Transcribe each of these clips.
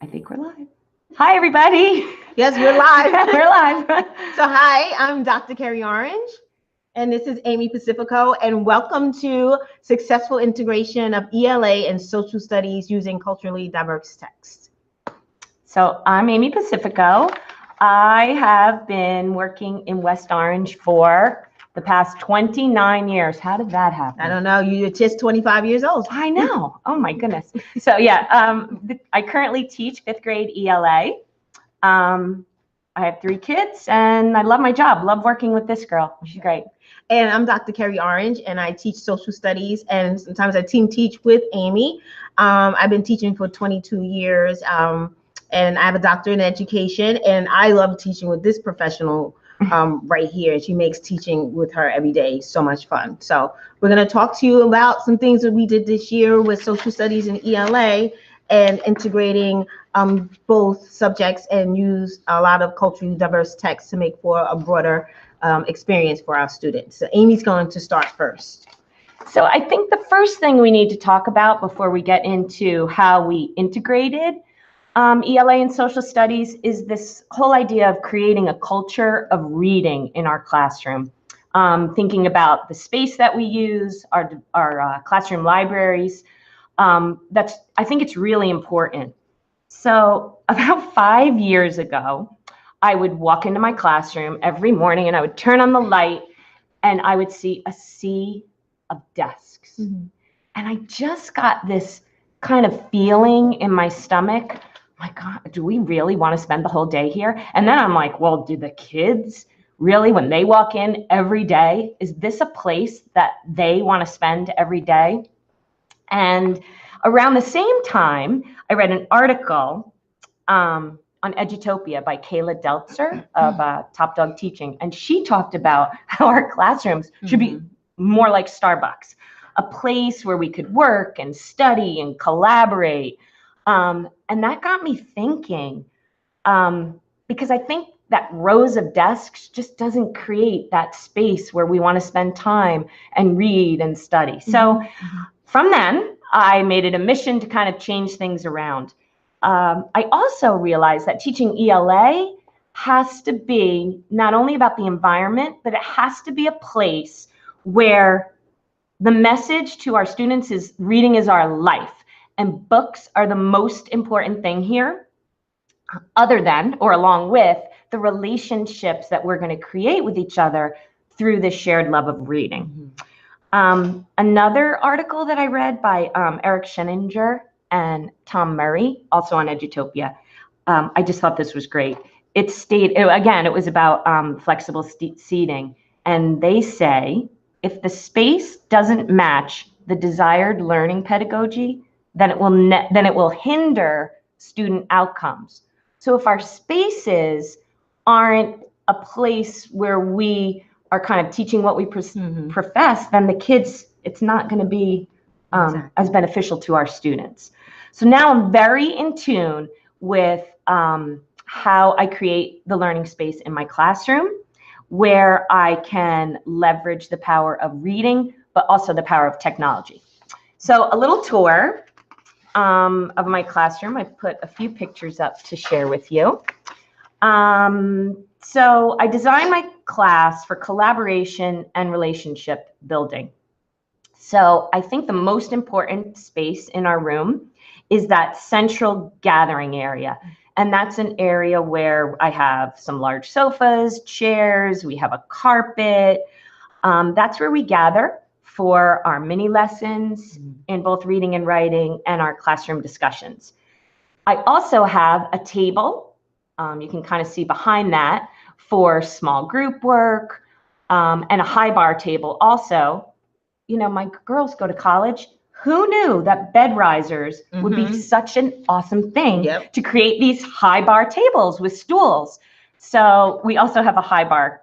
I think we're live. Hi, everybody. Yes, we're live. We're live. So hi, I'm Dr. Carrie Orange, and this is Amy Pacifico, and welcome to Successful Integration of ELA and Social Studies using Culturally Diverse Texts. So I'm Amy Pacifico. I have been working in West Orange for the past 29 years. How did that happen? I don't know, you're just 25 years old. I know. Oh my goodness. So yeah, I currently teach 5th grade ELA. I have 3 kids and I love my job. Love working with this girl. She's great. And I'm Dr. Carrie Orange, and I teach social studies, and sometimes I team teach with Amy. I've been teaching for 22 years, and I have a doctorate in education, and I love teaching with this professional right here. She makes teaching with her every day so much fun. So we're going to talk to you about some things that we did this year with social studies and ELA and integrating both subjects and use a lot of culturally diverse texts to make for a broader experience for our students. So Amy's going to start first. So I think the first thing we need to talk about before we get into how we integrated ELA and social studies is this whole idea of creating a culture of reading in our classroom. Thinking about the space that we use, our classroom libraries. I think it's really important. So about 5 years ago, I would walk into my classroom every morning and I would turn on the light and I would see a sea of desks. Mm-hmm. And I just got this kind of feeling in my stomach. My God, do we really want to spend the whole day here? And then I'm like, well, do the kids really, when they walk in every day, is this a place that they want to spend every day? And around the same time, I read an article on Edutopia by Kayla Deltzer of Top Dog Teaching. And she talked about how our classrooms should be more like Starbucks, a place where we could work and study and collaborate. And that got me thinking, because I think that rows of desks just doesn't create that space where we want to spend time and read and study. So from then, I made it a mission to kind of change things around. I also realized that teaching ELA has to be not only about the environment, but it has to be a place where the message to our students is reading is our life. And books are the most important thing here, other than or along with the relationships that we're going to create with each other through this shared love of reading. Another article that I read by Eric Scheninger and Tom Murray, also on Edutopia, I just thought this was great. It was about flexible seating, and they say if the space doesn't match the desired learning pedagogy, then it will hinder student outcomes. So if our spaces aren't a place where we are kind of teaching what we profess, then the kids, it's not going to be as beneficial to our students. So now I'm very in tune with how I create the learning space in my classroom, where I can leverage the power of reading, but also the power of technology. So a little tour of my classroom. I put a few pictures up to share with you. So I designed my class for collaboration and relationship building. So I think the most important space in our room is that central gathering area. And that's an area where I have some large sofas, chairs, we have a carpet. That's where we gather for our mini lessons in both reading and writing and our classroom discussions. I also have a table, you can kind of see behind that, for small group work, and a high bar table also. You know, my girls go to college. Who knew that bed risers would be such an awesome thing to create these high bar tables with stools? So we also have a high bar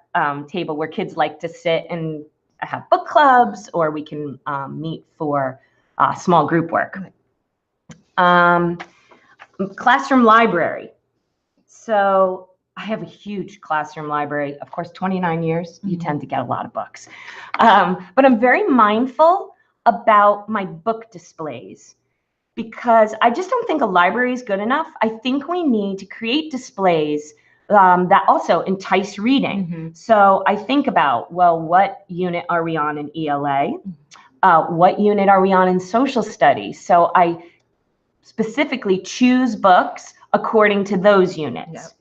table where kids like to sit and have book clubs, or we can meet for small group work. Classroom library. So I have a huge classroom library. Of course, 29 years, you tend to get a lot of books. But I'm very mindful about my book displays. because I just don't think a library is good enough. I think we need to create displays that also entice reading. So I think about, well, what unit are we on in ELA? What unit are we on in social studies? So I specifically choose books according to those units. Yep.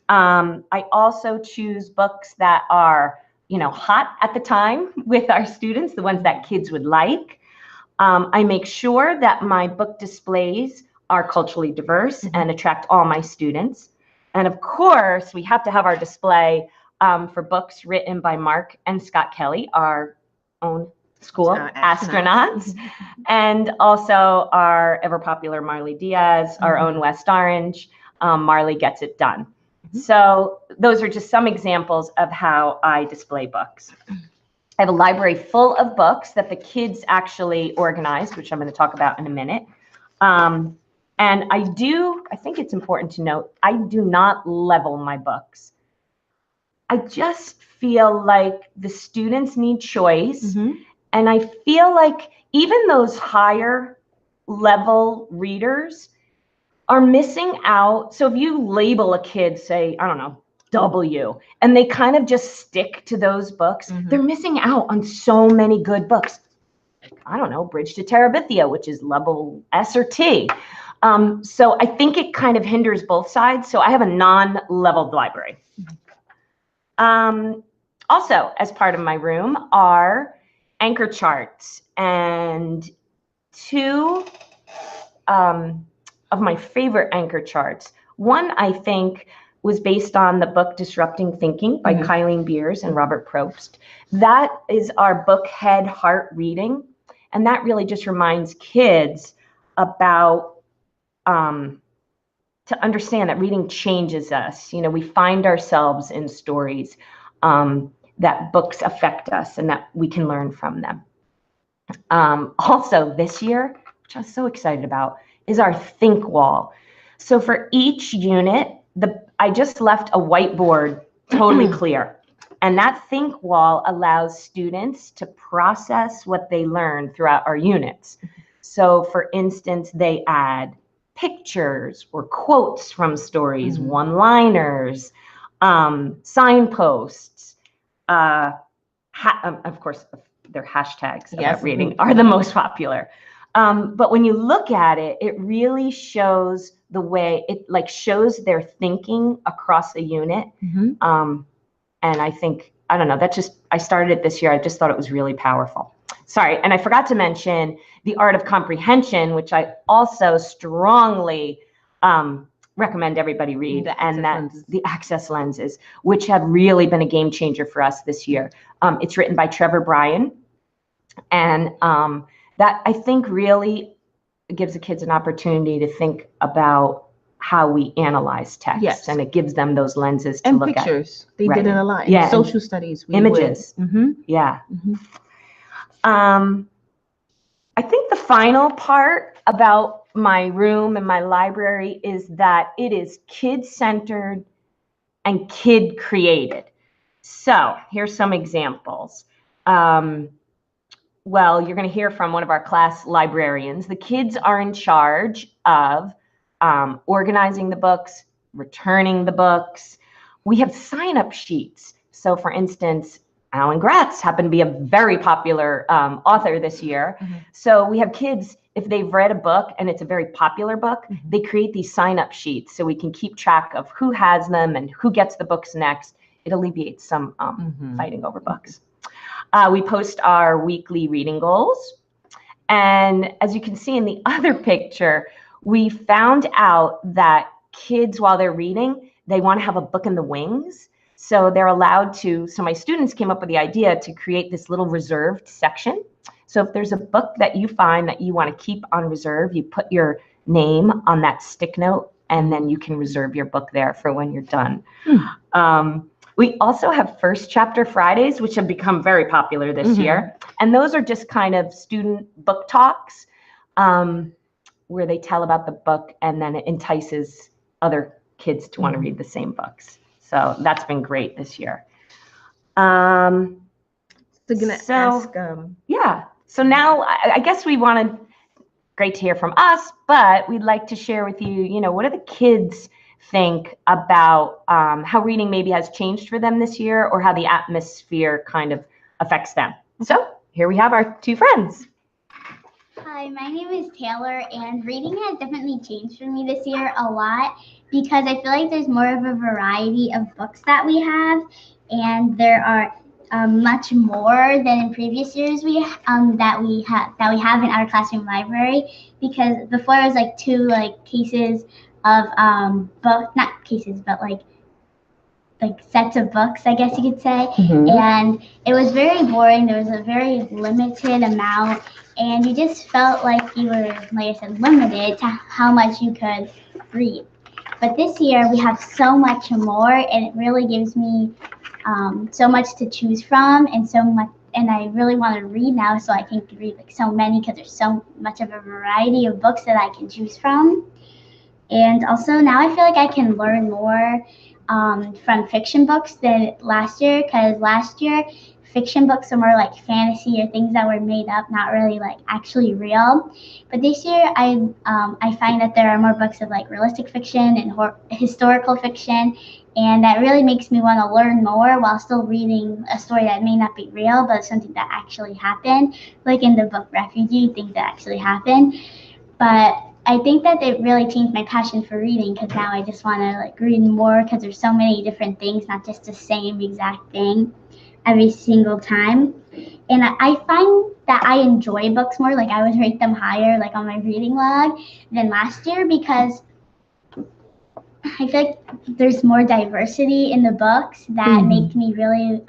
I also choose books that are, hot at the time with our students, the ones that kids would like. I make sure that my book displays are culturally diverse and attract all my students. And of course, we have to have our display for books written by Mark and Scott Kelly, our own school astronauts, and also our ever popular Marley Diaz, our own West Orange. Marley Gets It Done. So those are just some examples of how I display books. I have a library full of books that the kids actually organized, which I'm going to talk about in a minute. And I think it's important to note, I do not level my books. I just feel like the students need choice. And I feel like even those higher level readers are missing out. So if you label a kid, say, I don't know, W, and they kind of just stick to those books, they're missing out on so many good books. I don't know, Bridge to Terabithia, which is level S or T. So I think it kind of hinders both sides. So I have a non-leveled library. Also, as part of my room are anchor charts, and two of my favorite anchor charts. One, I think, was based on the book Disrupting Thinking by Kylene Beers and Robert Probst. That is our book Head Heart Reading. And that really just reminds kids about to understand that reading changes us. We find ourselves in stories, that books affect us and that we can learn from them. Also this year, which I was so excited about, is our Think Wall. So for each unit, I just left a whiteboard totally clear. And that Think Wall allows students to process what they learn throughout our units. So for instance, they add pictures or quotes from stories, one-liners, signposts. Of course, their hashtags about reading are the most popular. But when you look at it, it really shows the way it shows their thinking across the unit. And I think, I don't know, I started it this year. I just thought it was really powerful. Sorry, and I forgot to mention the Art of Comprehension, which I also strongly recommend everybody read, and that's the Access Lenses, which have really been a game changer for us this year. It's written by Trevor Bryan, and that I think really gives the kids an opportunity to think about how we analyze text, and it gives them those lenses to look at. And pictures. They did it a lot. Yeah, in social studies. Images. Yeah. I think the final part about my room and my library is that it is kid-centered and kid-created. So here's some examples. Well, you're going to hear from one of our class librarians. The kids are in charge of organizing the books, returning the books. We have sign-up sheets. So for instance, Alan Gratz happened to be a very popular author this year. So we have kids, if they've read a book and it's a very popular book, they create these sign-up sheets so we can keep track of who has them and who gets the books next. It alleviates some fighting over books. We post our weekly reading goals. And as you can see in the other picture, we found out that kids, while they're reading, they want to have a book in the wings. So they're allowed to, so my students came up with the idea to create this little reserved section. So if there's a book that you find that you want to keep on reserve, you put your name on that stick note, and then you can reserve your book there for when you're done. We also have First Chapter Fridays, which have become very popular this year. And those are just kind of student book talks where they tell about the book, and then it entices other kids to want to read the same books. So that's been great this year. So now I guess we want to great to hear from us, but we'd like to share with you, what do the kids think about how reading maybe has changed for them this year, or how the atmosphere kind of affects them. So here we have our two friends. Hi, my name is Taylor, and reading has definitely changed for me this year a lot because I feel like there's more of a variety of books that we have, and there are much more than in previous years that we have in our classroom library. Because before it was like two cases of not cases, but like sets of books, I guess you could say. And it was very boring. There was a very limited amount, and you just felt like you were, like I said, limited to how much you could read. But this year we have so much more, and it really gives me so much to choose from, and so much. And I really want to read now, so I can read like so many, because there's so much of a variety of books that I can choose from. And also now I feel like I can learn more from fiction books than last year, because last year fiction books are more like fantasy or things that were made up, not really like actually real. But this year I find that there are more books of like realistic fiction and historical fiction, and that really makes me want to learn more while still reading a story that may not be real, but something that actually happened, like in the book Refugee, things that actually happened. But I think that it really changed my passion for reading, because now I just want to like read more, because there's so many different things, not just the same exact thing every single time. And I find that I enjoy books more, like I would rate them higher like on my reading log than last year, because I feel like there's more diversity in the books that make me really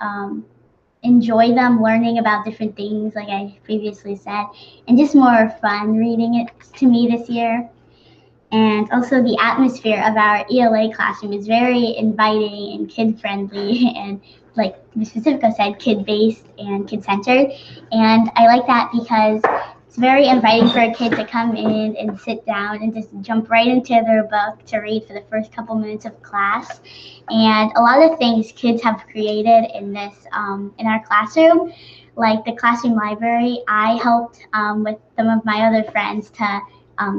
enjoy them, learning about different things, like I previously said, and just more fun reading it to me this year. And also the atmosphere of our ELA classroom is very inviting and kid-friendly, and like Ms. Pacifico said, kid-based and kid-centered. And I like that because it's very inviting for a kid to come in and sit down and just jump right into their book to read for the first couple minutes of class. And a lot of things kids have created in this in our classroom, like the classroom library. I helped with some of my other friends to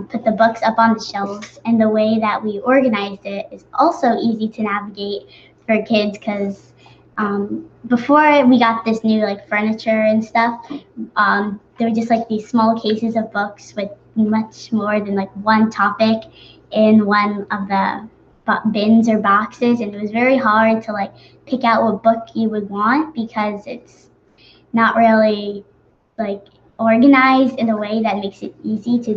put the books up on the shelves, and the way that we organized it is also easy to navigate for kids, because before we got this new like furniture and stuff, there were just like these small cases of books with much more than like one topic in one of the bins or boxes, and it was very hard to like pick out what book you would want, because it's not really like organized in a way that makes it easy to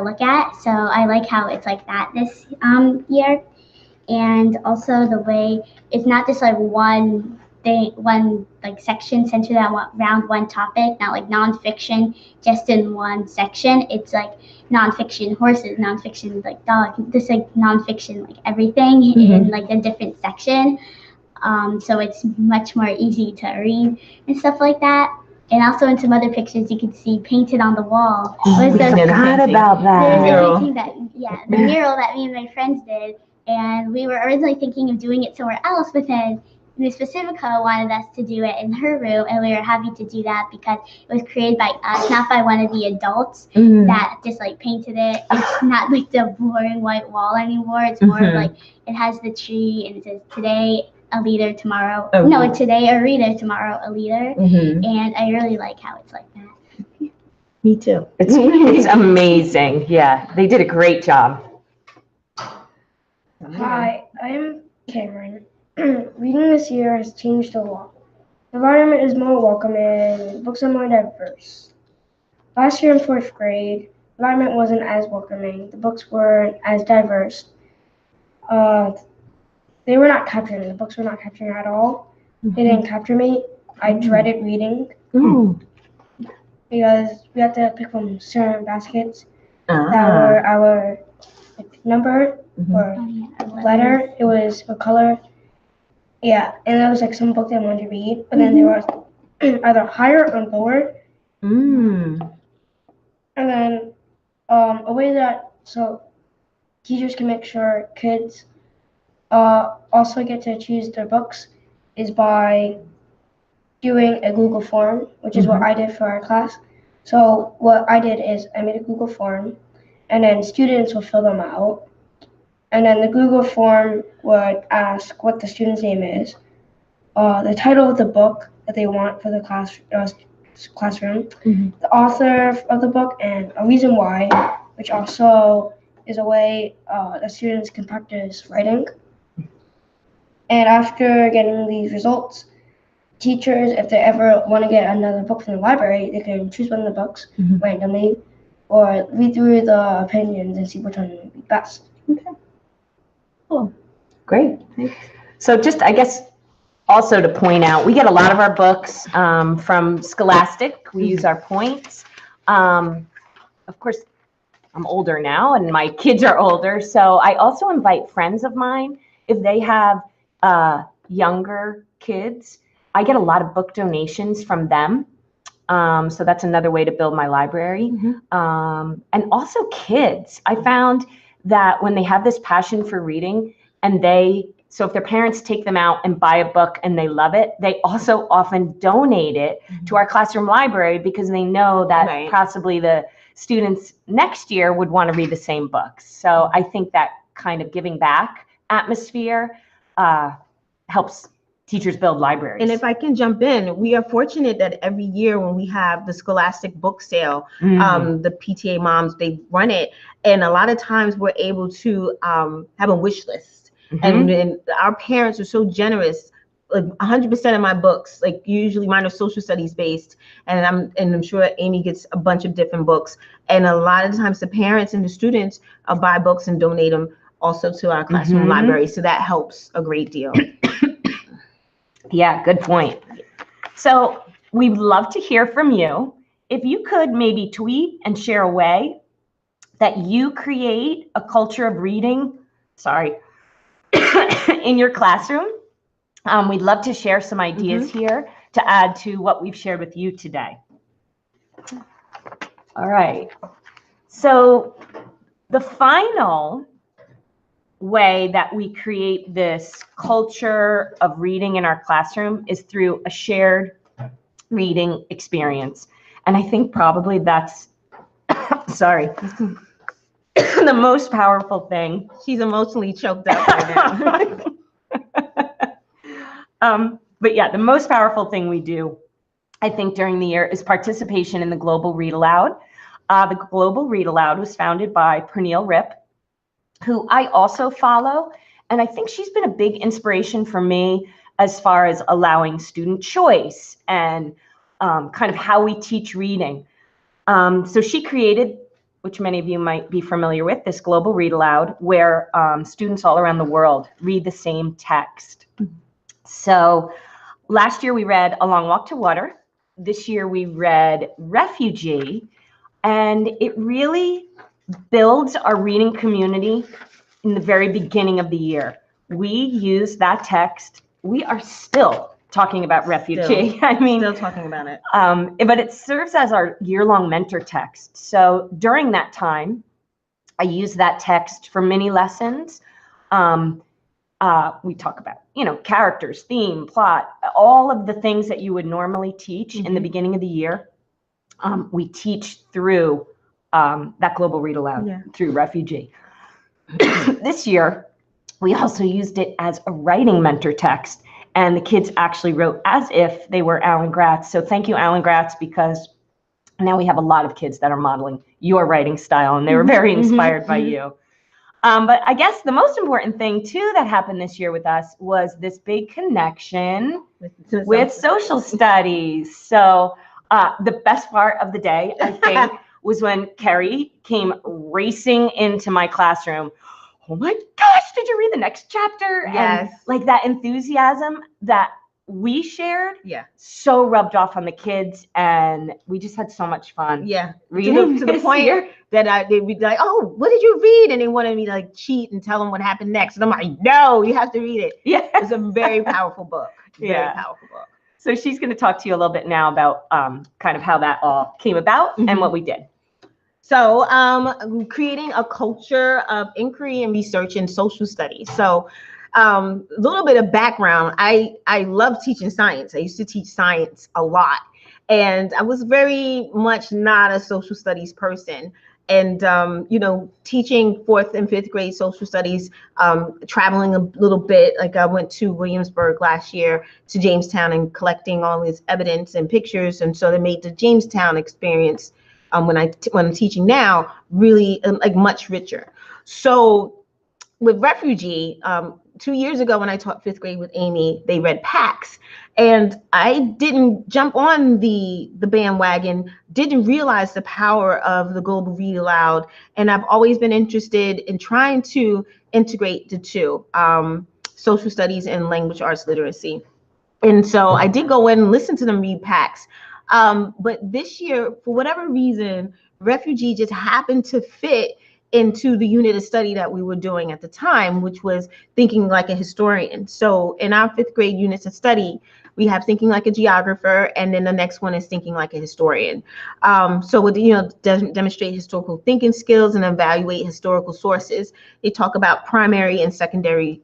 look at. So I like how it's like that this year. And also the way it's not just like one like section centered around one topic, not like nonfiction just in one section. It's like nonfiction horses, nonfiction like dogs, just like nonfiction like everything in like a different section. So it's much more easy to read and stuff like that. And also in some other pictures you can see painted on the wall. I forgot about that. The mural that me and my friends did. And we were originally thinking of doing it somewhere else, but then Ms. Pacifica wanted us to do it in her room, and we were happy to do that because it was created by us, not by one of the adults that just like painted it. It's not like the boring white wall anymore. It's more like it has the tree, and it says today a leader, tomorrow. No, today a reader, tomorrow a leader. And I really like how it's like that. Me too. It's amazing. Yeah, they did a great job. Hi, I'm Cameron. Reading this year has changed a lot. The environment is more welcoming, books are more diverse. Last year in 4th grade, the environment wasn't as welcoming, the books weren't as diverse. They were not capturing, the books were not capturing at all. They didn't capture me. I dreaded reading because we had to pick from certain baskets that were our number or letter. It was a color. Yeah, and there was like some book that I wanted to read, but then there was either higher or lower. And then a way that so teachers can make sure kids also get to choose their books is by doing a Google form, which is what I did for our class. So what I did is I made a Google form, and then students will fill them out. And then the Google form would ask what the student's name is, the title of the book that they want for the classroom, the author of the book, and a reason why, which also is a way that students can practice writing. And after getting these results, teachers, if they ever want to get another book from the library, they can choose one of the books randomly or read through the opinions and see which one would be best. Okay. Cool. Great. So just, I guess, also to point out, we get a lot of our books from Scholastic. We use our points. Of course, I'm older now and my kids are older. So I also invite friends of mine, if they have younger kids, I get a lot of book donations from them. So that's another way to build my library. And also kids. I found that when they have this passion for reading and so if their parents take them out and buy a book and they love it, they also often donate it to our classroom library because they know that possibly the students next year would want to read the same books. So I think that kind of giving back atmosphere helps teachers build libraries. And if I can jump in, we are fortunate that every year when we have the Scholastic book sale, the PTA moms, they run it. And a lot of times we're able to have a wish list. And our parents are so generous. Like 100% of my books, like usually mine are social studies based, and I'm sure Amy gets a bunch of different books. And a lot of times the parents and the students buy books and donate them also to our classroom library. So that helps a great deal. Yeah, good point. So we'd love to hear from you. If you could maybe tweet and share a way that you create a culture of reading, in your classroom, we'd love to share some ideas here to add to what we've shared with you today. All right. So the final way that we create this culture of reading in our classroom is through a shared reading experience. And I think probably that's, the most powerful thing. She's emotionally choked up right now. But yeah, the most powerful thing we do, I think, during the year is participation in the Global Read Aloud. The Global Read Aloud was founded by Pernille Ripp, who I also follow. And I think she's been a big inspiration for me as far as allowing student choice and kind of how we teach reading. So she created, which many of you might be familiar with, this Global Read Aloud, where students all around the world read the same text. So last year we read A Long Walk to Water. This year we read Refugee. And it really builds our reading community in the very beginning of the year. We use that text. We are still talking about Refugee. Still talking about it. But it serves as our year-long mentor text. So during that time, I use that text for mini lessons. We talk about, characters, theme, plot, all of the things that you would normally teach in the beginning of the year. We teach through that Global Read Aloud through Refugee. This year, we also used it as a writing mentor text, and the kids actually wrote as if they were Alan Gratz. So thank you, Alan Gratz, because now we have a lot of kids that are modeling your writing style, and they were very inspired by you. But I guess the most important thing, too, that happened this year with us was this big connection with social studies. So the best part of the day, I think, was when Kerry came racing into my classroom. Oh my gosh, did you read the next chapter? Yes. And like that enthusiasm that we shared so rubbed off on the kids, and we just had so much fun. Yeah. Reading to the point that they'd be like, oh, what did you read? And they wanted me to like cheat and tell them what happened next. And I'm like, no, you have to read it. Yeah. It's a very powerful book. Very powerful book. So she's going to talk to you a little bit now about kind of how that all came about and what we did. So creating a culture of inquiry and research in social studies. So a little bit of background. I love teaching science. I used to teach science a lot. And I was very much not a social studies person. And, you know, teaching 4th and 5th grade social studies, traveling a little bit, like I went to Williamsburg last year to Jamestown and collecting all this evidence and pictures. And so they made the Jamestown experience, when I'm teaching now, really like much richer. So with Refugee, 2 years ago when I taught 5th grade with Amy, they read PAX. And I didn't jump on the bandwagon, didn't realize the power of the global read aloud. And I've always been interested in trying to integrate the two, social studies and language arts literacy. And so I did go in and listen to them read PAX. But this year, for whatever reason, Refugee just happened to fit into the unit of study that we were doing at the time, which was thinking like a historian. So in our 5th grade units of study, we have thinking like a geographer, and then the next one is thinking like a historian. So with, you know, demonstrate historical thinking skills and evaluate historical sources. They talk about primary and secondary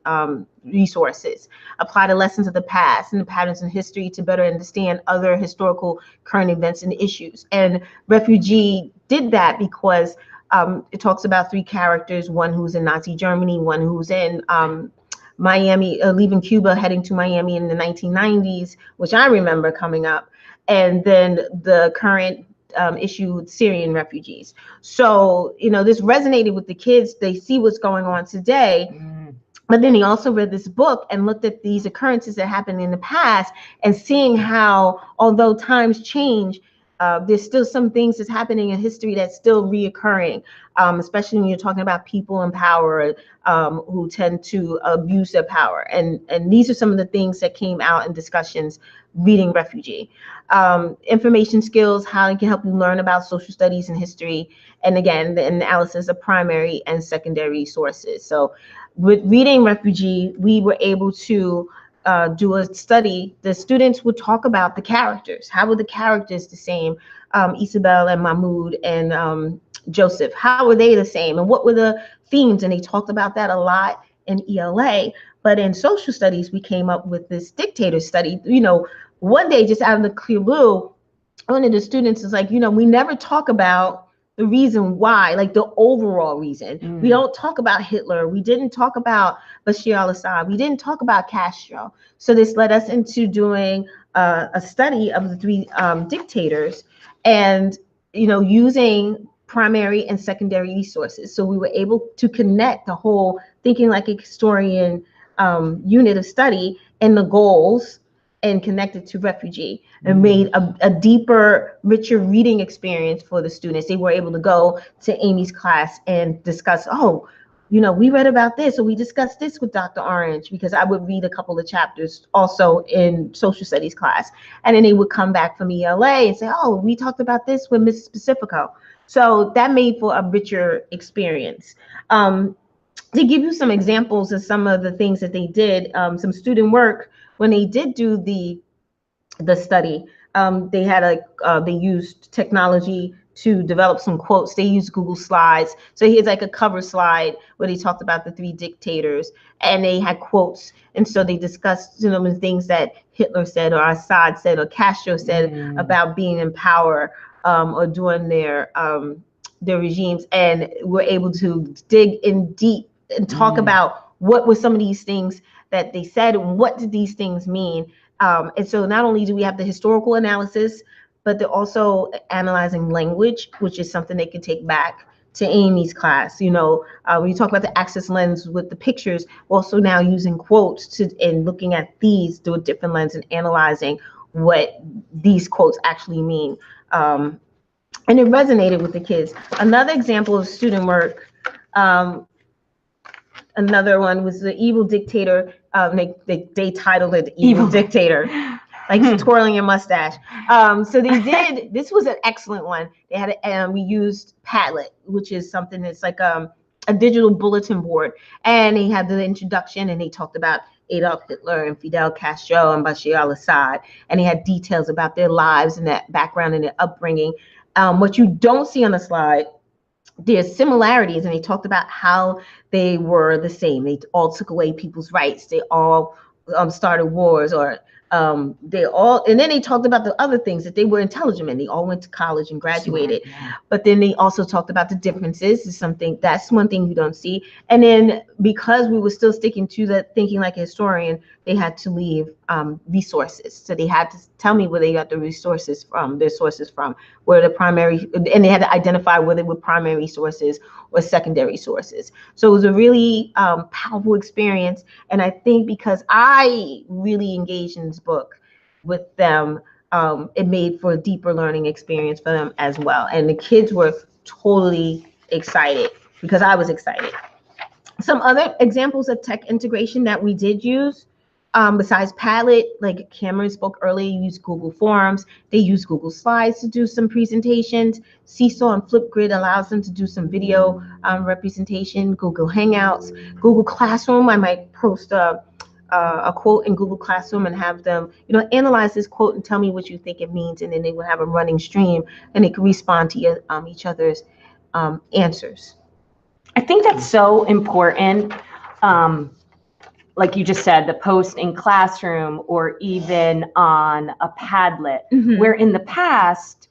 resources, apply the lessons of the past and the patterns in history to better understand other historical current events and issues. And Refugee did that because it talks about 3 characters, one who's in Nazi Germany, one who's in Miami, leaving Cuba, heading to Miami in the 1990s, which I remember coming up, and then the current issue with Syrian refugees. So, you know, this resonated with the kids. They see what's going on today. But then he also read this book and looked at these occurrences that happened in the past and seeing how, although times change, there's still some things that's happening in history that's still reoccurring, especially when you're talking about people in power who tend to abuse their power. And these are some of the things that came out in discussions reading Refugee. Information skills, how it can help you learn about social studies and history. And again, the analysis of primary and secondary sources. So with reading Refugee, we were able to do a study. The students would talk about the characters. How were the characters the same? Isabel and Mahmoud and Joseph, how were they the same? And what were the themes? And they talked about that a lot in ELA. But in social studies, we came up with this dictator study. You know, one day, just out of the clear blue, one of the students is like, you know, we never talk about the reason why, like the overall reason. We don't talk about Hitler. We didn't talk about Bashir al-Assad. We didn't talk about Castro. So this led us into doing a study of the 3 dictators and, you know, using primary and secondary resources. So we were able to connect the whole thinking like a historian unit of study and the goals and connected to Refugee and made a deeper, richer reading experience for the students. They were able to go to Amy's class and discuss, oh, you know, we read about this, or we discussed this with Dr. Orange, because I would read a couple of chapters also in social studies class. And then they would come back from ELA and say, oh, we talked about this with Mrs. Pacifico. So that made for a richer experience. To give you some examples of some of the things that they did, some student work, when they did do the study, they had they used technology to develop some quotes. They used Google Slides. So here's like a cover slide where they talked about the 3 dictators, and they had quotes. And so they discussed, you know, the things that Hitler said, or Assad said, or Castro said about being in power, or doing their regimes, and we're able to dig in deep and talk about what were some of these things that they said and what did these things mean. And so not only do we have the historical analysis, but they're also analyzing language, which is something they can take back to Amy's class. You know, when you talk about the access lens with the pictures, also now using quotes and looking at these through a different lens and analyzing what these quotes actually mean. And it resonated with the kids. Another example of student work, another one was the evil dictator. They titled it Evil Dictator, like twirling your mustache. So they did, this was an excellent one. They had, we used Padlet, which is something that's like a digital bulletin board. And they had the introduction, and they talked about Adolf Hitler and Fidel Castro and Bashir al-Assad. And they had details about their lives and that background and their upbringing. What you don't see on the slide, there's similarities, and they talked about how they were the same. They all took away people's rights. They all started wars, or They all, and then they talked about the other things, that they were intelligent and they all went to college and graduated. Yeah. But then they also talked about the differences. Is something that's one thing you don't see. And then because we were still sticking to the thinking like a historian, they had to leave resources. So they had to tell me where they got the resources from, their sources from, where the primary, and they had to identify whether they were primary sources or secondary sources. So it was a really powerful experience. And I think because I really engaged in this book with them, it made for a deeper learning experience for them as well. And the kids were totally excited because I was excited. Some other examples of tech integration that we did use, besides Padlet, like Cameron spoke earlier, you use Google Forms. They use Google Slides to do some presentations. Seesaw and Flipgrid allows them to do some video representation. Google Hangouts, Google Classroom. I might post a quote in Google Classroom and have them, analyze this quote and tell me what you think it means, and then they would have a running stream and they could respond to each other's answers. I think that's so important. Like you just said, the post in Classroom or even on a Padlet, where in the past,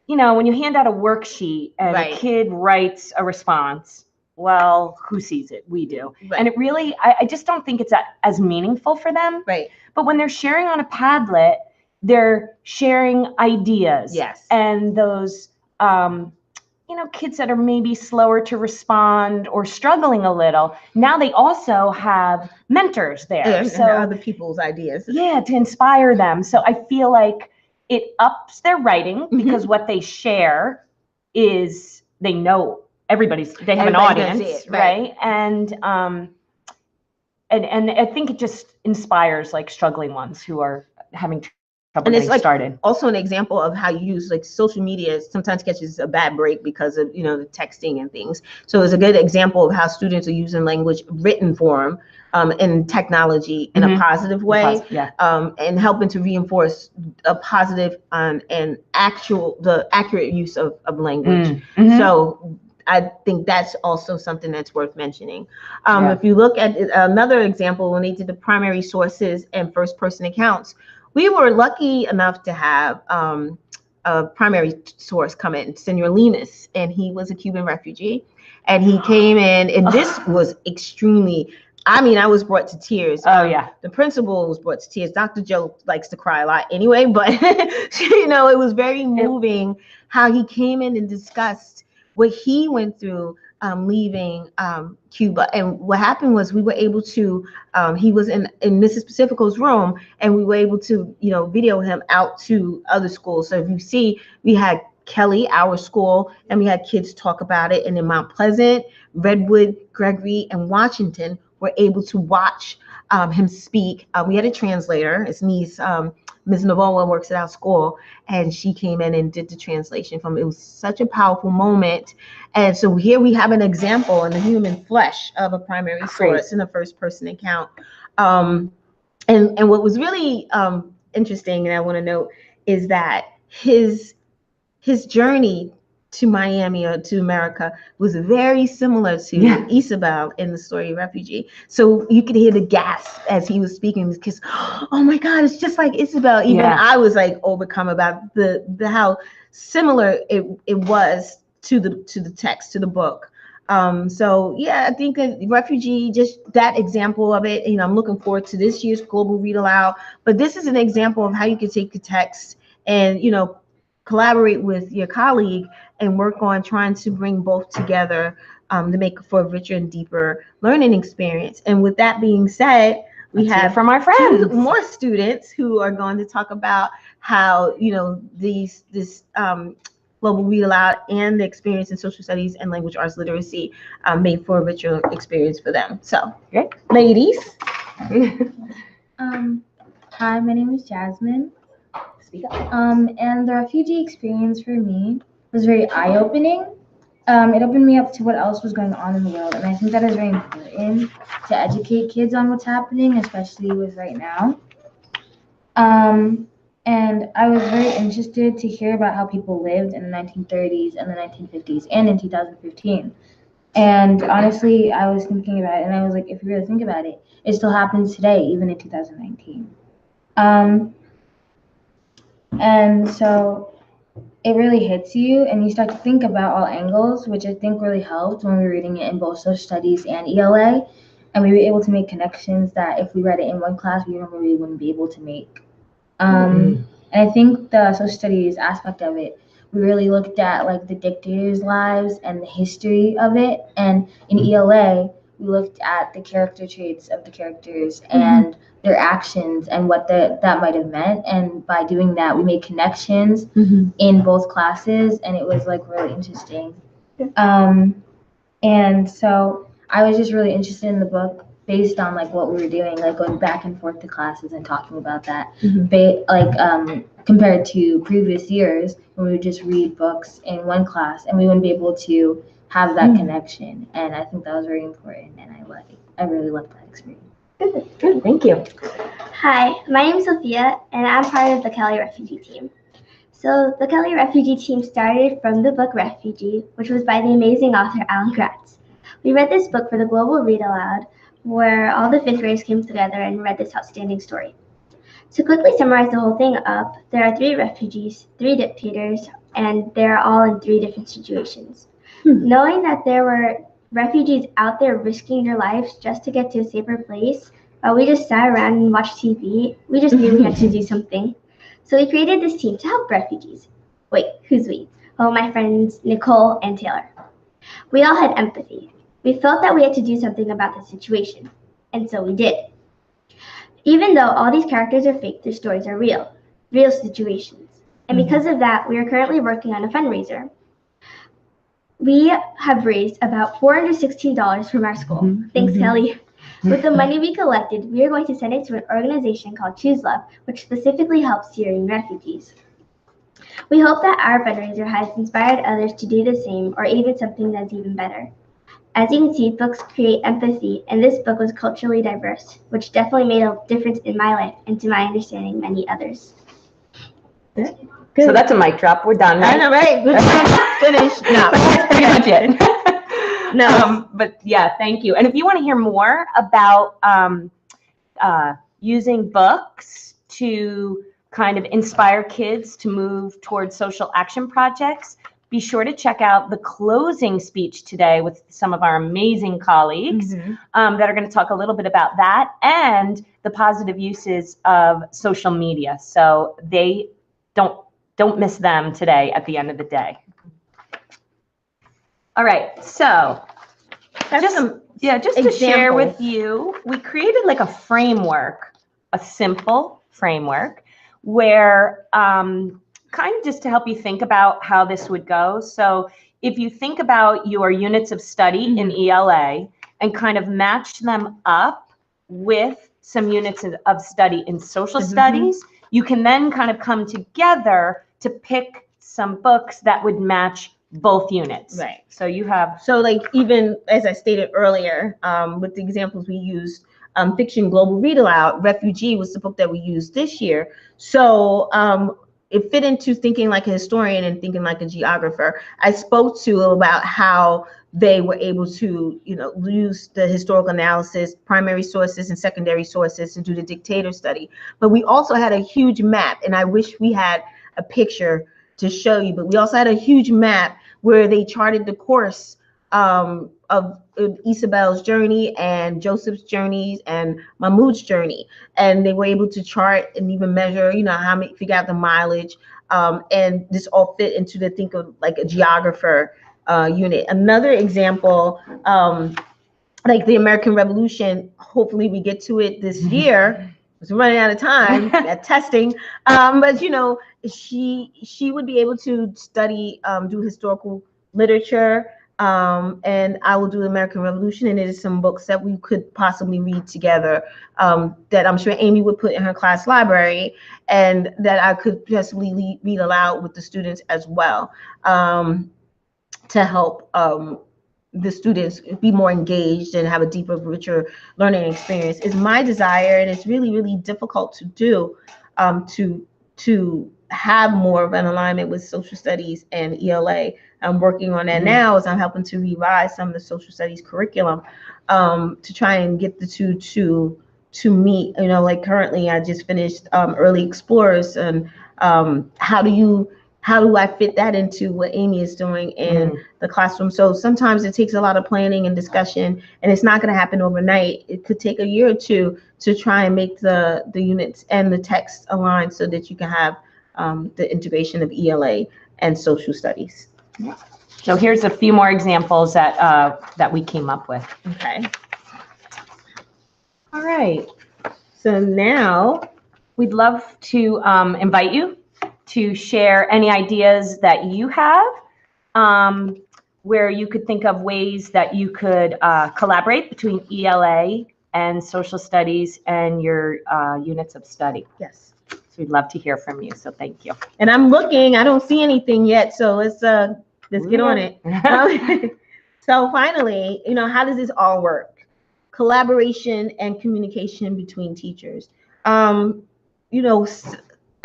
when you hand out a worksheet and a kid writes a response, well, who sees it? We do. Right. And it really, I just don't think it's as meaningful for them. Right. But when they're sharing on a Padlet, they're sharing ideas. Yes. And those, kids that are maybe slower to respond or struggling a little, now they also have mentors there. And other people's ideas. Yeah, to inspire them. So I feel like it ups their writing because what they share is, they know they have an audience, right? And I think it just inspires like struggling ones who are having trouble getting started. Also an example of how you use like social media sometimes catches a bad break because of the texting and things. So it's a good example of how students are using language written form and technology in a positive way, and helping to reinforce a positive and the accurate use of language. So I think that's also something that's worth mentioning. If you look at another example, when they did the primary sources and first person accounts, we were lucky enough to have a primary source come in, Senor Linus, and he was a Cuban refugee. And he came in, and this was extremely, I was brought to tears. The principal was brought to tears. Dr. Joe likes to cry a lot anyway, but, it was very moving how he came in and discussed what he went through leaving Cuba. And what happened was we were able to, he was in Mrs. Pacifico's room, and we were able to, video him out to other schools. So if you see, we had Kelly, our school, and we had kids talk about it. And in Mount Pleasant, Redwood, Gregory, and Washington were able to watch him speak. We had a translator, his niece, Ms. Navoa works at our school, and she came in and did the translation from it. It was such a powerful moment. And so here we have an example in the human flesh of a primary source in a first person account. And what was really interesting, and I want to note, is that his journey to Miami or to America was very similar to Isabel in the story of Refugee. So you could hear the gasp as he was speaking, because, oh my God, it's just like Isabel. Even I was like overcome about the how similar it was to the text, to the book. So I think that Refugee, just that example of it, I'm looking forward to this year's Global Read Aloud. But this is an example of how you can take the text and, collaborate with your colleague and work on trying to bring both together to make for a richer and deeper learning experience. And with that being said, we have from our friends more students who are going to talk about how this Global Read Aloud and the experience in social studies and language arts literacy made for a richer experience for them. So, ladies. Hi, my name is Jasmine. And the refugee experience for me was very eye-opening. It opened me up to what else was going on in the world, and I think that is very important to educate kids on what's happening, especially with right now. And I was very interested to hear about how people lived in the 1930s and the 1950s and in 2015. And honestly, I was thinking about it, and I was like, if you really think about it, it still happens today, even in 2019. And so it really hits you, and you start to think about all angles, which I think really helped when we were reading it in both social studies and ELA. And we were able to make connections that if we read it in one class, we normally wouldn't be able to make. And I think the social studies aspect of it, we really looked at like the dictators' lives and the history of it. And in ELA, we looked at the character traits of the characters and their actions and what that might have meant. And by doing that, we made connections in both classes, and it was like really interesting. And so I was just really interested in the book based on like what we were doing, like going back and forth to classes and talking about that. Compared to previous years when we would just read books in one class and we wouldn't be able to have that connection. And I think that was very important, and I really loved that experience. Good, thank you. Hi, my name is Sophia, and I'm part of the Kelly Refugee team. So the Kelly Refugee team started from the book Refugee, which was by the amazing author Alan Gratz. We read this book for the Global Read Aloud, where all the fifth graders came together and read this outstanding story. To quickly summarize the whole thing up, there are 3 refugees, 3 dictators, and they're all in 3 different situations. Knowing that there were refugees out there risking their lives just to get to a safer place, while we just sat around and watched TV, we just knew we had to do something. So we created this team to help refugees. Wait, who's we? Oh, my friends Nicole and Taylor. We all had empathy. We felt that we had to do something about the situation, and so we did. Even though all these characters are fake, their stories are real situations. And because of that, we are currently working on a fundraiser. We have raised about $416 from our school. Thanks, Kelly. With the money we collected, we are going to send it to an organization called Choose Love, which specifically helps Syrian refugees. We hope that our fundraiser has inspired others to do the same, or even something that's even better. As you can see, books create empathy, and this book was culturally diverse, which definitely made a difference in my life and to my understanding many others. Good. So that's a mic drop. We're done, right? I know, right? Finished. No. That's pretty much it. No. But yeah, thank you. And if you want to hear more about using books to kind of inspire kids to move towards social action projects, be sure to check out the closing speech today with some of our amazing colleagues that are going to talk a little bit about that and the positive uses of social media. So they don't miss them today at the end of the day. All right, so just to share with you, we created like a framework, a simple framework where kind of just to help you think about how this would go. So if you think about your units of study in ELA and kind of match them up with some units of study in social studies, you can then kind of come together to pick some books that would match both units. Right. So you have. So like even as I stated earlier, with the examples we used, Fiction Global Read Aloud, Refugee was the book that we used this year. So it fit into thinking like a historian and thinking like a geographer. I spoke to about how they were able to, use the historical analysis, primary sources and secondary sources to do the dictator study. But we also had a huge map, and I wish we had a picture to show you, but we also had a huge map where they charted the course of Isabel's journey and Joseph's journeys and Mahmoud's journey. And they were able to chart and even measure, how many, figure out the mileage. And this all fit into the think of like a geographer unit. Another example, like the American Revolution, hopefully we get to it this year. It's running out of time at testing. But she would be able to study, do historical literature, and I will do the American Revolution, and it is some books that we could possibly read together that I'm sure Amy would put in her class library, and that I could possibly read aloud with the students as well, to help the students be more engaged and have a deeper, richer learning experience. Is my desire, and it's really, really difficult to do, to have more of an alignment with social studies and ELA. I'm working on that now as I'm helping to revise some of the social studies curriculum, to try and get the two to meet, you know, like currently I just finished Early Explorers, and how do I fit that into what Amy is doing in the classroom? So sometimes it takes a lot of planning and discussion, and it's not going to happen overnight. It could take a year or two to try and make the units and the text align so that you can have the integration of ELA and social studies. So here's a few more examples that we came up with. Okay. All right. So now we'd love to invite you to share any ideas that you have, where you could think of ways that you could collaborate between ELA and social studies and your units of study. Yes. So we'd love to hear from you. So thank you. And I'm looking, I don't see anything yet. So let's get on it. So finally, you know, how does this all work? Collaboration and communication between teachers. You know,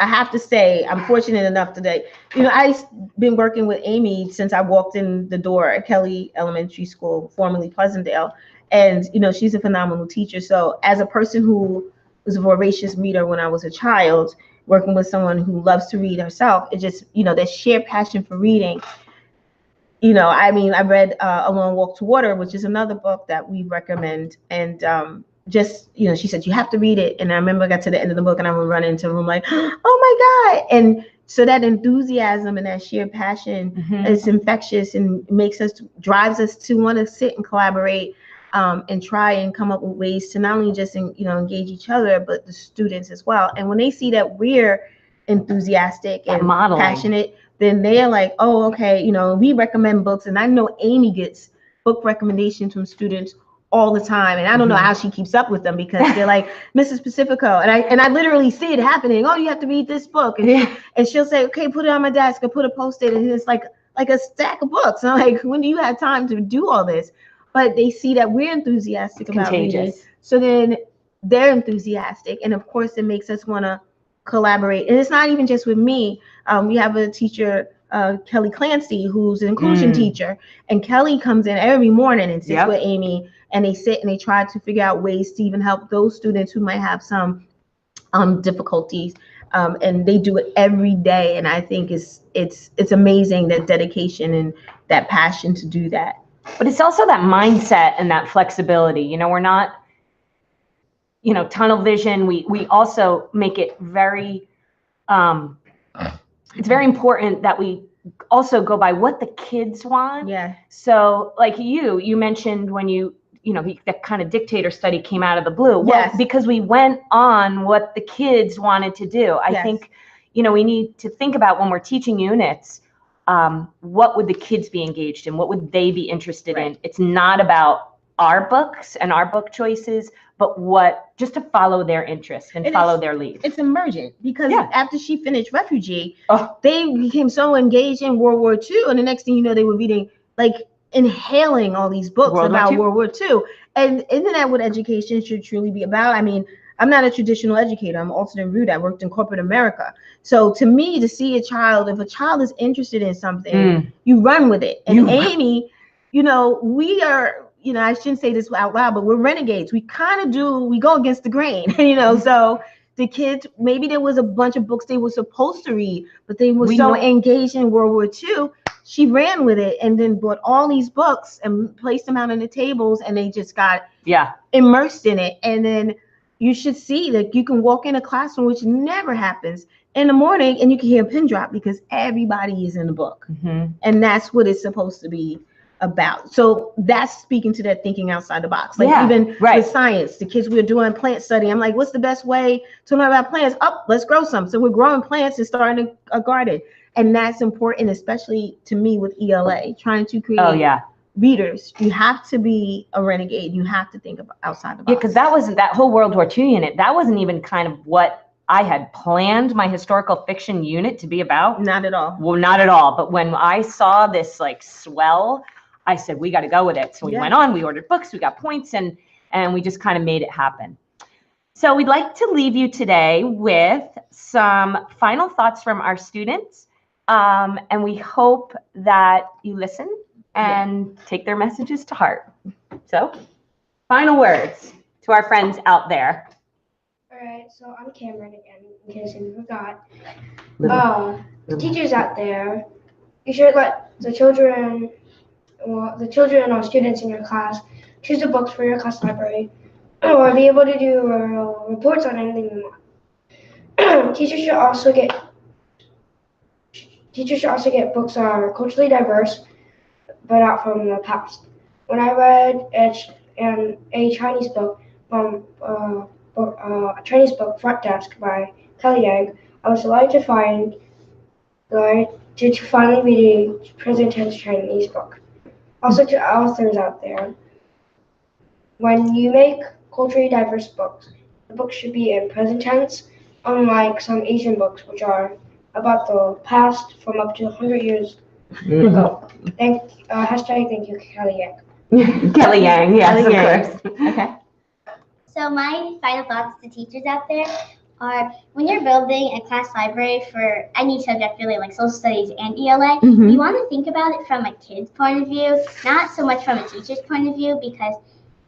I have to say, I'm fortunate enough today. You know, I've been working with Amy since I walked in the door at Kelly Elementary School, formerly Pleasantdale. And, you know, she's a phenomenal teacher. So as a person who was a voracious reader when I was a child, working with someone who loves to read herself, it just, you know, that shared passion for reading. You know, I mean, I read A Long Walk to Water, which is another book that we recommend. And just, you know, she said, you have to read it. And I remember I got to the end of the book and I would run into the room like, oh my God. And so that enthusiasm and that sheer passion is infectious and drives us to want to sit and collaborate and try and come up with ways to not only just, you know, engage each other, but the students as well. And when they see that we're enthusiastic and passionate, then they're like, oh, okay, you know, we recommend books. And I know Amy gets book recommendations from students all the time. And I don't know how she keeps up with them, because they're like, Mrs. Pacifico. And I literally see it happening. Oh, you have to read this book. And she'll say, okay, put it on my desk, or put a Post-it. And it's like a stack of books. And I'm like, when do you have time to do all this? But they see that we're enthusiastic about reading. So then they're enthusiastic. And of course, it makes us want to collaborate. And it's not even just with me. We have a teacher, Kelly Clancy, who's an inclusion teacher. And Kelly comes in every morning and sits with Amy, and they sit and they try to figure out ways to even help those students who might have some difficulties. And they do it every day. And I think it's amazing, that dedication and that passion to do that. But it's also that mindset and that flexibility. You know, we're not, you know, tunnel vision. We also make it very, it's very important that we also go by what the kids want. Yeah. So like you mentioned when you know, that kind of dictator study came out of the blue. Well, because we went on what the kids wanted to do. I think, you know, we need to think about when we're teaching units, what would the kids be engaged in? What would they be interested in? It's not about our books and our book choices, but just to follow their interest and follow their lead. It's emergent, because after she finished Refugee, they became so engaged in World War II. And the next thing you know, they were reading, like, inhaling all these books about World War II. And isn't that what education should truly be about? I mean, I'm not a traditional educator. I'm alternate route. I worked in corporate America. So to me, to see if a child is interested in something, you run with it. And Amy, you know, we are, you know, I shouldn't say this out loud, but we're renegades. We kind of we go against the grain, you know. So the kids, maybe there was a bunch of books they were supposed to read, but they were engaged in World War II. She ran with it and then bought all these books and placed them out on the tables, and they just got immersed in it. And then you should see that you can walk in a classroom, which never happens, in the morning, and you can hear a pin drop because everybody is in the book. And that's what it's supposed to be about. So that's speaking to that thinking outside the box. Like even with science, the kids, we're doing plant study. I'm like, what's the best way to learn about plants? Let's grow some. So we're growing plants and starting a garden. And that's important, especially to me with ELA, trying to create readers. You have to be a renegade. You have to think about outside the box. Yeah, because that whole World War II unit, that wasn't even kind of what I had planned my historical fiction unit to be about. Not at all. Well, not at all. But when I saw this like swell, I said, we got to go with it. So we went on, we ordered books, we got points, and we just kind of made it happen. So we'd like to leave you today with some final thoughts from our students. And we hope that you listen and take their messages to heart. So, final words to our friends out there. so I'm Cameron again, in case you forgot. Little- Teachers out there, you should let the children or students in your class choose the books for your class library, or be able to do reports on anything they want. Teachers should also get books that are culturally diverse, but not from the past. When I read a Chinese book Front Desk by Kelly Yang, I was delighted to finally read a present tense Chinese book. Also to authors out there, when you make culturally diverse books, the book should be in present tense, unlike some Asian books which are about the past from up to 100 years ago. Hashtag thank you, Kelly Yang. Kelly Yang, yes, Kelly of Yang. course. Okay. So my final thoughts to teachers out there are when you're building a class library for any subject really like social studies and ELA, Mhm. you want to think about it from a kid's point of view, not so much from a teacher's point of view, because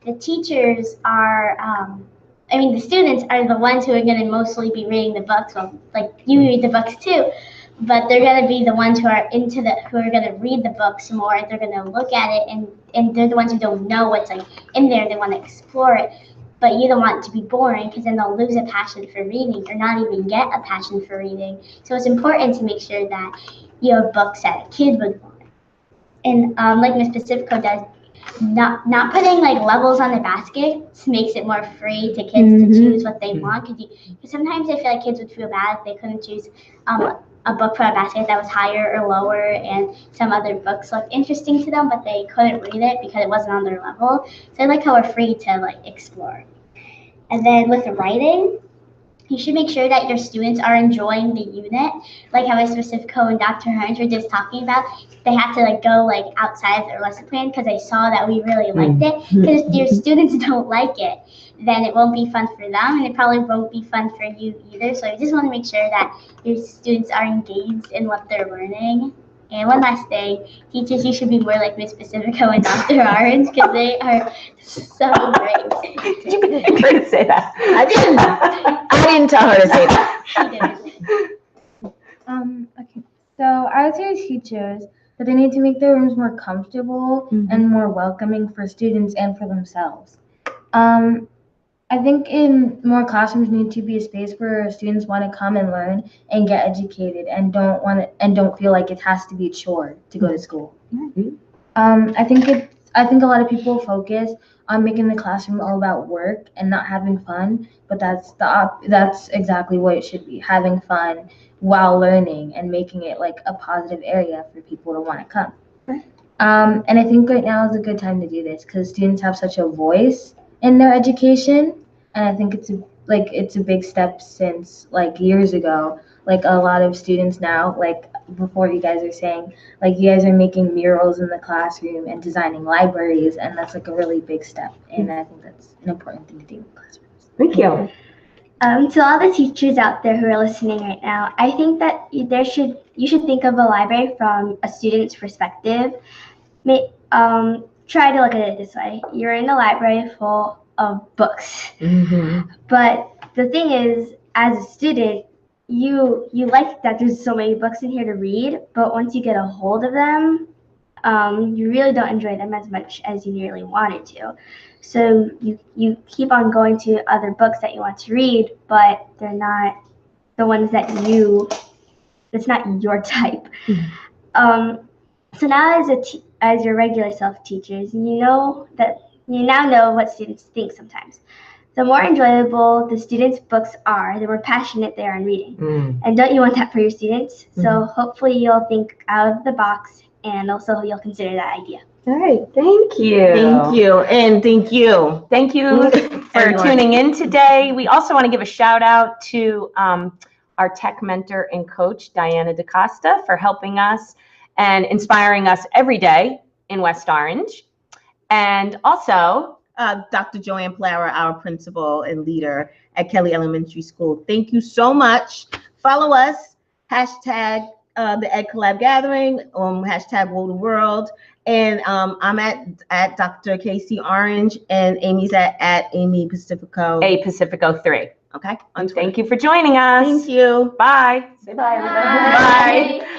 the teachers are, the students are the ones who are going to mostly be reading the books. Well, like you read the books too, but they're going to be the ones who are who are going to read the books more. They're going to look at it, and they're the ones who don't know what's like in there. They want to explore it. But you don't want it to be boring, because then they'll lose a passion for reading or not even get a passion for reading. So it's important to make sure that you have books that a kid would want. And like Ms. Pacifico does, not putting like levels on the baskets makes it more free to kids to choose what they want. Because sometimes I feel like kids would feel bad if they couldn't choose a book for a basket that was higher or lower, and some other books looked interesting to them, but they couldn't read it because it wasn't on their level. So I like how we're free to like explore. And then with writing, you should make sure that your students are enjoying the unit, like how Ms. Pacifico and Dr. Hearns were just talking about. They had to like go like outside of their lesson plan because they saw that we really liked it. Because if your students don't like it, then it won't be fun for them, and it probably won't be fun for you either. So you just want to make sure that your students are engaged in what they're learning. And one last thing, teachers, you should be more like Ms. Pacifico and Dr. Orange, because they are so great. You didn't try to say that. I didn't tell her to say that. She did. Okay. So I would say to teachers that they need to make their rooms more comfortable and more welcoming for students and for themselves. I think in more classrooms need to be a space where students want to come and learn and get educated and don't feel like it has to be a chore to go to school. I think a lot of people focus on making the classroom all about work and not having fun, but that's exactly what it should be, having fun while learning and making it like a positive area for people to want to come. And I think right now is a good time to do this because students have such a voice in their education, and I think it's a big step since like years ago. Like a lot of students now, like before you guys are saying, like you guys are making murals in the classroom and designing libraries, and that's like a really big step, and I think that's an important thing to do in classrooms. Thank you. To all the teachers out there who are listening right now, I think that you should think of a library from a student's perspective. Try to look at it this way: you're in a library full of books, but the thing is, as a student, you like that there's so many books in here to read, but once you get a hold of them, you really don't enjoy them as much as you nearly wanted to. So you keep on going to other books that you want to read, but they're not the ones it's not your type. So now as your regular self-teachers, you now know what students think sometimes. The more enjoyable the students' books are, the more passionate they are in reading. And don't you want that for your students? So hopefully you'll think out of the box, and also you'll consider that idea. All right, thank you. Thank you, and thank you. Thank you for Everyone. tuning in today. We also want to give a shout out to our tech mentor and coach, Diana DaCosta, for helping us and inspiring us every day in West Orange. And also, Dr. Joanne Plower, our principal and leader at Kelly Elementary School. Thank you so much. Follow us, hashtag the Ed Collab Gathering, hashtag Woe the World. And I'm at Dr. Casey Orange, and Amy's at Amy Pacifico. A Pacifico 3. Okay. On Twitter. Thank you for joining us. Thank you. Bye. Say bye, everybody. Bye.